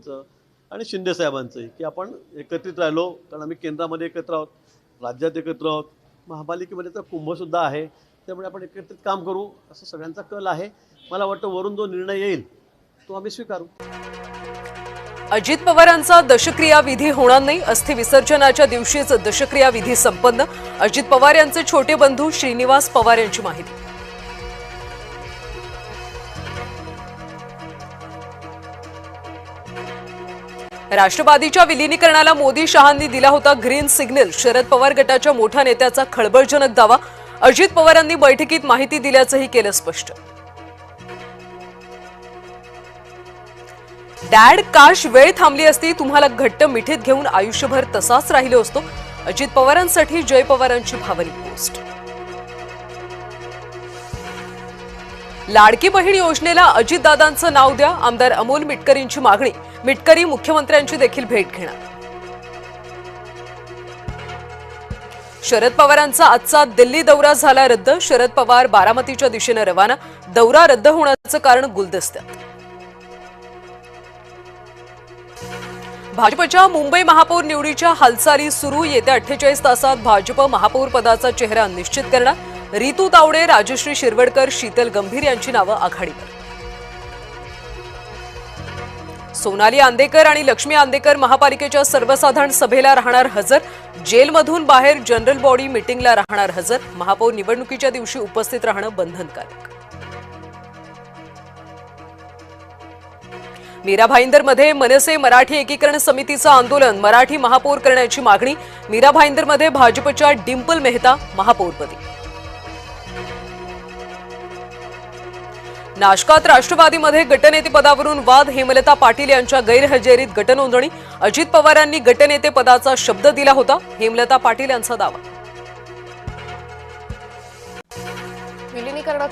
आणि शिंदे साहेबांचंही की आपण एकत्रित राहिलो, कारण आम्ही केंद्रामध्ये एकत्र आहोत, राज्यात एकत्र आहोत, महापालिकेमध्ये तर कुंभसुद्धा आहे, त्यामुळे आपण एकत्रित काम करू असं सगळ्यांचा कल आहे. मला वाटतं वरून जो निर्णय येईल तो आम्ही स्वीकारू. अजित पवारांचा दशक्रिया विधी होणार नाही. अस्थि विसर्जनाच्या दिवशीच दशक्रिया विधी संपन्न. अजित पवार यांचे छोटे बंधू श्रीनिवास पवार यांची माहिती. राष्ट्रवादीच्या विलीनीकरणाला मोदी शहांनी दिला होता ग्रीन सिग्नल. शरद पवार गटाच्या मोठ्या नेत्याचा खळबळजनक दावा. अजित पवारांनी बैठकीत माहिती दिल्याचंही केलं स्पष्ट. डॅड, काश वेळ थांबली असती, तुम्हाला घट्ट मिठीत घेऊन आयुष्यभर तसाच राहिलो असतो. अजित पवारांसाठी जय पवारांची भावनिक पोस्ट. लाडकी बहीण योजनेला अजितदादांचं नाव द्या. आमदार अमोल मिटकरींची मागणी. मिटकरी मुख्यमंत्र्यांची देखील भेट घेणार. शरद पवारांचा आजचा दिल्ली दौरा झाला रद्द. शरद पवार बारामतीच्या दिशेने रवाना. दौरा रद्द होण्याचं कारण गुलदस्त्यात. भाजपच्या मुंबई महापौर निवडीच्या हालचाली सुरू. येत्या 48 तासात भाजप महापौर पदाचा चेहरा निश्चित करणार. रितू तावडे, राजश्री शिरवडकर, शीतल गंभीर यांची नावं आघाडीवर. सोनाली आंदेकर आणि लक्ष्मी आंदेकर महापालिकेच्या सर्वसाधारण सभेला राहणार हजर. जेलमधून बाहेर जनरल बॉडी मीटिंगला राहणार हजर. महापौर निवडणुकीच्या दिवशी उपस्थित राहणं बंधनकारक. मीरा भाईंदरमध्ये मनसे मराठी एकीकरण समितीचं आंदोलन. मराठी महापौर करण्याची मागणी. मीरा भाईंदरमध्ये भाजपच्या डिंपल मेहता महापौरपदी. नाशकात राष्ट्रवादीमध्ये गटनेते पदावरून वाद. हेमलता पाटील यांच्या गैरहजेरीत गटनोंदणी. अजित पवारांनी गटनेते पदाचा शब्द दिला होता. हेमलता पाटील यांचा दावा. विलीनीकरणाच्या